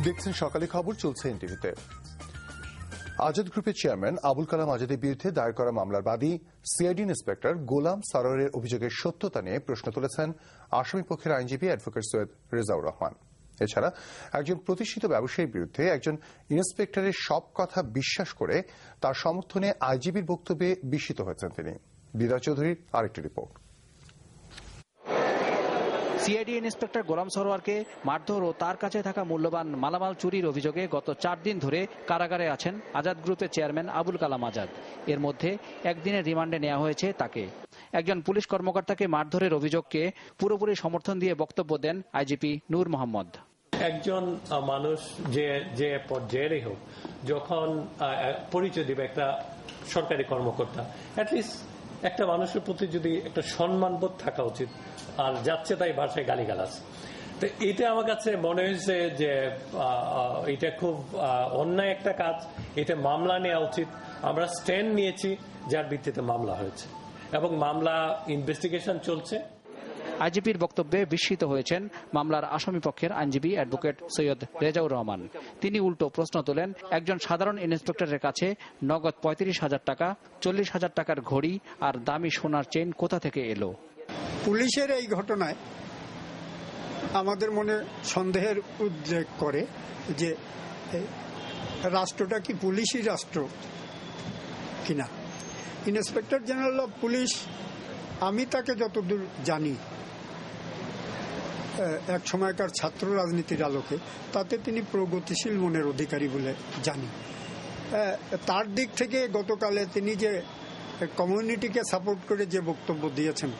দেখছেন সকালে খবর, চলছে এনটিভিতে। আজাদ গ্রুপের চেয়ারম্যান আবুল কালাম আজাদের বিরুদ্ধে দায়ের করা মামলার বাদী সিআইডি ইন্সপেক্টর গোলাম সারোয়ারের অভিযোগের সত্যতা নিয়ে প্রশ্ন তুলেছেন আসামি পক্ষের আইনজীবী অ্যাডভোকেট সৈয়দ রেজাউর রহমান। এছাড়া একজন প্রতিষ্ঠিত ব্যবসায়ীর বিরুদ্ধে একজন ইন্সপেক্টরের সব কথা বিশ্বাস করে তার সমর্থনে আইজিবির বক্তব্যে বিস্মিত হয়েছেন তিনি। দিদার চৌধুরীর আরেকটি রিপোর্ট। সিআইডি ইন্সপেক্টর গোলাম সরোয়ারকে মারধর ও তার কাছে থাকা মূল্যবান মালামাল চুরির অভিযোগে গত 4 দিন ধরে কারাগারে আছেন আজাদ গ্রুপের চেয়ারম্যান আবুল কালাম আজাদ। এর মধ্যে একদিনের রিমান্ডে নেওয়া হয়েছে তাকে। একজন পুলিশ কর্মকর্তাকে মারধরের অভিযোগকে পুরোপুরি সমর্থন দিয়ে বক্তব্য দেন আইজিপি নূর মোহাম্মদ। একজন মানুষ যে পর্যায়েরই হোক, যখন পরিচয় দিবে একটা সরকারি কর্মকর্তা, অ্যাটলিস্ট একটা মানুষের প্রতি যদি একটা সম্মানবোধ থাকা উচিত, আর যাচ্ছে তাই ভাষায় গালিগালাজ। তো এটা আমার কাছে মনে হয়েছে যে এটা খুব অন্যায় একটা কাজ, এটা মামলা নেওয়া উচিত। আমরা স্ট্যান্ড নিয়েছি যার ভিত্তিতে মামলা হয়েছে এবং মামলা ইনভেস্টিগেশন চলছে। আইজিপির বক্তব্যে বিস্মিত হয়েছেন মামলার আসামি পক্ষের আইনজীবী অ্যাডভোকেট সৈয়দ রেজাউর রহমান। তিনি উল্টো প্রশ্ন তোলেন, একজন সাধারণ ইন্সপেক্টরের কাছে নগদ 35,000 টাকা, 40,000 টাকার ঘড়ি আর দামি সোনার চেইন কোথা থেকে এলো? পুলিশের এই ঘটনায় আমাদের মনে সন্দেহের উদ্রেক করে যে রাষ্ট্রটা কি পুলিশই রাষ্ট্র কিনা। ইন্সপেক্টর জেনারেল অফ পুলিশ, আমি তাকে যতদূর জানি এক সময়কার ছাত্র রাজনীতির আলোকে, তাতে তিনি প্রগতিশীল মনের অধিকারী বলে জানি। তার দিক থেকে গতকালে তিনি যে কমিউনিটিকে সাপোর্ট করে যে বক্তব্য দিয়েছেন,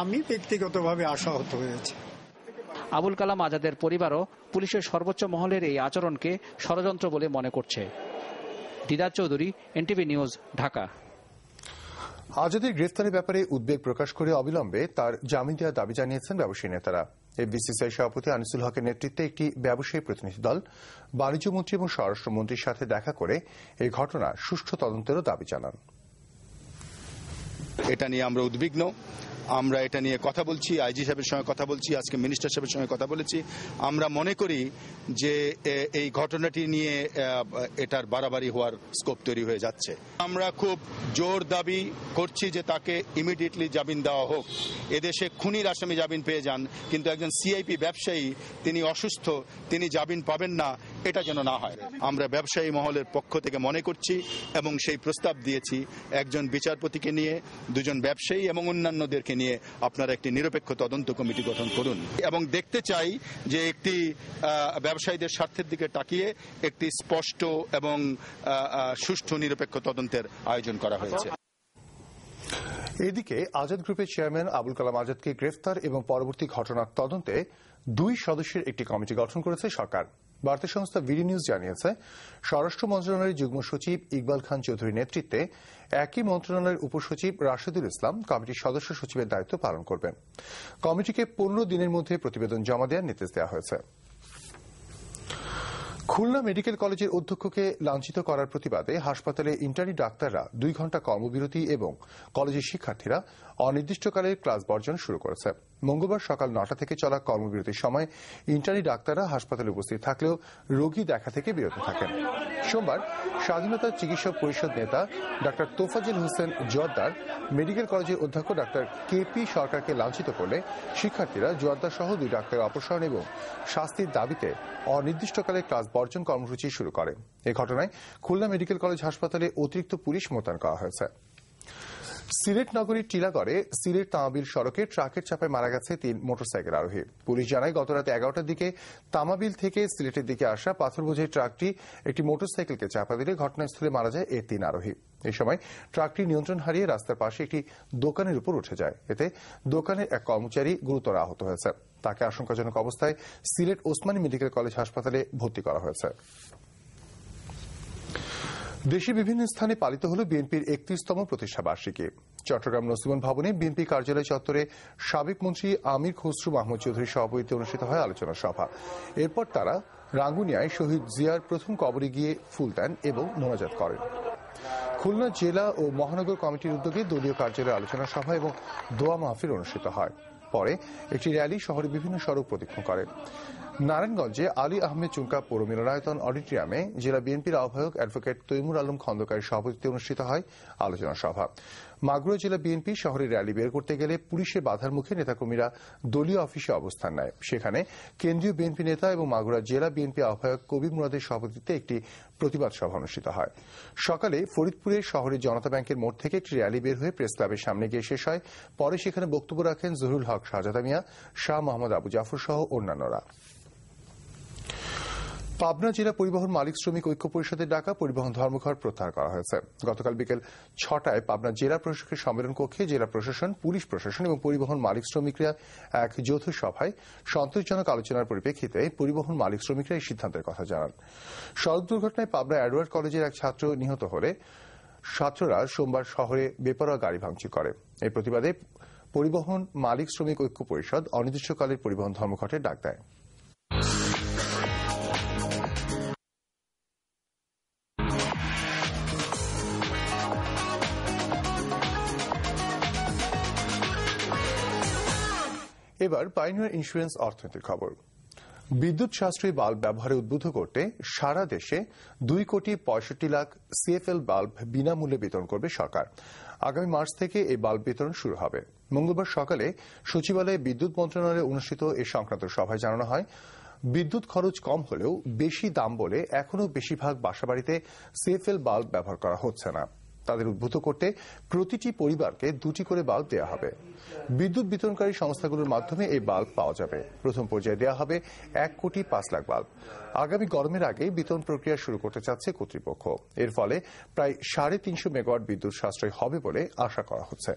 আমি ব্যক্তিগতভাবে আশাহত হয়েছি। আবুল কালাম আজাদের পরিবারও পুলিশের সর্বোচ্চ মহলের এই আচরণকে ষড়যন্ত্র বলে মনে করছে। দিদার চৌধুরী, এনটিভি নিউজ, ঢাকা। আজাদের গ্রেফতারের ব্যাপারে উদ্বেগ প্রকাশ করে অবিলম্বে তার জামিন দেওয়ার দাবি জানিয়েছেন ব্যবসায়ী নেতারা। এফবিসিসিআই সভাপতি আনিসুল হকের নেতৃত্বে একটি ব্যবসায়ী প্রতিনিধি দল বাণিজ্যমন্ত্রী এবং স্বরাষ্ট্রমন্ত্রীর সাথে দেখা করে এই ঘটনার সুষ্ঠু তদন্তেরও দাবি জানান। এটা নিয়ে আমরা উদ্বিগ্ন, আমরা এটা নিয়ে কথা বলছি, আইজি সাহেবের সঙ্গে কথা বলছি, আজকে মিনিস্টার সাহেবের সঙ্গে কথা বলেছি। আমরা মনে করি যে এই ঘটনাটি নিয়ে এটার বাড়াবাড়ি হওয়ার স্কোপ তৈরি হয়ে যাচ্ছে। আমরা খুব জোর দাবি করছি যে তাকে ইমিডিয়েটলি জামিন দেওয়া হোক। এদেশে খুনির আসামি জামিন পেয়ে যান, কিন্তু একজন সিআইপি ব্যবসায়ী, তিনি অসুস্থ, তিনি জামিন পাবেন না, এটা যেন না হয়। আমরা ব্যবসায়ী মহলের পক্ষ থেকে মনে করছি এবং সেই প্রস্তাব দিয়েছি, একজন বিচারপতিকে নিয়ে, দুজন ব্যবসায়ী এবং অন্যান্যদেরকে নিয়ে আপনারা একটি নিরপেক্ষ তদন্ত কমিটি গঠন করুন এবং দেখতে চাই যে একটি ব্যবসায়ীদের স্বার্থের দিকে তাকিয়ে একটি স্পষ্ট এবং সুষ্ঠু নিরপেক্ষ তদন্তের আয়োজন করা হয়েছে। এদিকে আজাদ গ্রুপের চেয়ারম্যান আবুল কালাম আজাদকে গ্রেফতার এবং পরবর্তী ঘটনার তদন্তে 2 সদস্যের একটি কমিটি গঠন করেছে সরকার। বার্তা সংস্থা বিডি নিউজ জানিয়েছে, স্বরাষ্ট্র মন্ত্রণালয়ের যুগ্ম সচিব ইকবাল খান চৌধুরীর নেতৃত্বে একই মন্ত্রণালয়ের উপসচিব রাশেদুল ইসলাম কমিটির সদস্য সচিবের দায়িত্ব পালন করবেন। কমিটিকে 15 দিনের মধ্যে প্রতিবেদন জমা দেওয়ার নির্দেশ দেওয়া হয়েছে। খুলনা মেডিকেল কলেজের অধ্যক্ষকে লাঞ্ছিত করার প্রতিবাদে হাসপাতালে ইন্টার্নি ডাক্তাররা 2 ঘণ্টা কর্মবিরতি এবং কলেজের শিক্ষার্থীরা অনির্দিষ্টকালের ক্লাস বর্জন শুরু করেছে। মঙ্গলবার সকাল 9টা থেকে চলা কর্মবিরতির সময় ইন্টার্নি ডাক্তাররা হাসপাতালে উপস্থিত থাকলেও রোগী দেখা থেকে বিরত থাকেন। সোমবার স্বাধীনতা চিকিৎসক পরিষদ নেতা ডাক্তার তোফাজ্জল হোসেন জোয়ারদার মেডিকেল কলেজের অধ্যক্ষ ডাক্তার কেপি সরকারকে লাঞ্ছিত করলে শিক্ষার্থীরা জোয়ারদার সহ 2 ডাক্তারের অপসারণ এবং শাস্তির দাবিতে অনির্দিষ্টকালে ক্লাস বর্জন কর্মসূচি শুরু করে। এই ঘটনায় খুলনা মেডিকেল কলেজ হাসপাতালে অতিরিক্ত পুলিশ মোতায়েন করা হয়েছে। সিলেট নগরীর টিলাগড়ে সিলেট তামাবিল সড়কে ট্রাকের চাপায় মারা গেছে 3 মোটরসাইকেল আরোহী। পুলিশ জানায়, গতরাত 11টার দিকে তামাবিল থেকে সিলেটের দিকে আসা পাথর বোঝাই ট্রাকটি একটি মোটরসাইকেলকে চাপা দিলে ঘটনাস্থলে মারা যায় এই 3 আরোহী। এই সময় ট্রাকটি নিয়ন্ত্রণ হারিয়ে রাস্তার পাশে একটি দোকানের উপর উঠে যায়। এতে দোকানের এক কর্মচারী গুরুতর আহত হয়েছে। তাকে আশঙ্কাজনক অবস্থায় সিলেট ওসমানী মেডিকেল কলেজ হাসপাতালে ভর্তি করা হয়েছে। দেশে বিভিন্ন স্থানে পালিত হল বিএনপির 31তম প্রতিষ্ঠা বার্ষিকী। চট্টগ্রাম নসিমন ভবনে বিএনপি কার্যালয় চত্বরে সাবেক মন্ত্রী আমির খসরু মাহমুদ চৌধুরীর সভাপতিত্বে অনুষ্ঠিত হয় আলোচনা সভা। এরপর তারা রাঙ্গুনিয়ায় শহীদ জিয়ার প্রথম কবরে গিয়ে ফুল দেন এবং মোনাজাত করেন। খুলনা জেলা ও মহানগর কমিটির উদ্যোগে দলীয় কার্যালয়ে আলোচনা সভা এবং দোয়া মাহফিল অনুষ্ঠিত হয়। পরে একটি র্যালি শহরের বিভিন্ন সড়ক প্রদক্ষিণ করে। নারায়ণগঞ্জে আলী আহমেদ চুনকা পৌর মিলনায়তন অডিটোরিয়ামে জেলা বিএনপির আহ্বায়ক অ্যাডভোকেট তৈমুর আলম খন্দকারের সভাপতিত্বে অনুষ্ঠিত হয় আলোচনা সভা। মাগুরা জেলা বিএনপি শহরে র্যালি বের করতে গেলে পুলিশের বাধার মুখে নেতাকর্মীরা দলীয় অফিসে অবস্থান নেয়। সেখানে কেন্দ্রীয় বিএনপি নেতা এবং মাগুরা জেলা বিএনপি আহ্বায়ক কবির মুরাদের সভাপতিত্বে একটি প্রতিবাদ সভা অনুষ্ঠিত হয়। সকালে ফরিদপুরে শহরের জনতা ব্যাংকের মোড় থেকে একটি র্যালি বের হয়ে প্রেস ক্লাবের সামনে গিয়ে শেষ হয়। পরে সেখানে বক্তব্য রাখেন জহুরুল হক শাহজাদা মিয়া, শাহ মোহাম্মদ আবু জাফর সহ অন্যান্যরা। পাবনা জেলা পরিবহন মালিক শ্রমিক ঐক্য পরিষদের ডাকা পরিবহন ধর্মঘট প্রত্যাহার করা হয়েছে। গতকাল বিকেল 6টায় পাবনা জেলা প্রশাসকের সম্মেলন কক্ষে জেলা প্রশাসন, পুলিশ প্রশাসন এবং পরিবহন মালিক শ্রমিকরা এক যৌথ সভায় সন্তোষজনক আলোচনার পরিপ্রেক্ষিতে পরিবহন মালিক শ্রমিকরা এই সিদ্ধান্তের কথা জানান। সড়ক দুর্ঘটনায় পাবনা এডওয়ার্ড কলেজের এক ছাত্র নিহত হলে ছাত্ররা সোমবার শহরে বেপরোয়া গাড়ি ভাঙচুর করে। এই প্রতিবাদে পরিবহন মালিক শ্রমিক ঐক্য পরিষদ অনির্দিষ্টকালের পরিবহন ধর্মঘটের ডাক দেয়। এবার পাইওনিয়ার ইন্স্যুরেন্স অর্থনীতির খবর। বিদ্যুৎ সাশ্রয়ী বাল্ব ব্যবহারে উদ্বুদ্ধ করতে সারা দেশে 2,65,00,000 সিএফএল বাল্ব বিনামূল্যে বিতরণ করবে সরকার। আগামী মার্চ থেকে এই বাল্ব বিতরণ শুরু হবে। মঙ্গলবার সকালে সচিবালয়ে বিদ্যুৎ মন্ত্রণালয়ে অনুষ্ঠিত এ সংক্রান্ত সভায় জানানো হয়, বিদ্যুৎ খরচ কম হলেও বেশি দাম বলে এখনও বেশিরভাগ বাসাবাড়িতে সিএফএল বাল্ব ব্যবহার করা হচ্ছে না। তাদের উদ্বুদ্ধ করতে প্রতিটি পরিবারকে 2টি করে বাল্ব দেওয়া হবে। বিদ্যুৎ বিতরণকারী সংস্থাগুলোর মাধ্যমে এই বাল্ব পাওয়া যাবে। প্রথম পর্যায়ে দেওয়া হবে 1,05,00,000 বাল্ব। আগামী গরমের আগে বিতরণ প্রক্রিয়া শুরু করতে চাচ্ছে কর্তৃপক্ষ। এর ফলে প্রায় 350 মেগাওয়াট বিদ্যুৎ সাশ্রয় হবে বলে আশা করা হচ্ছে।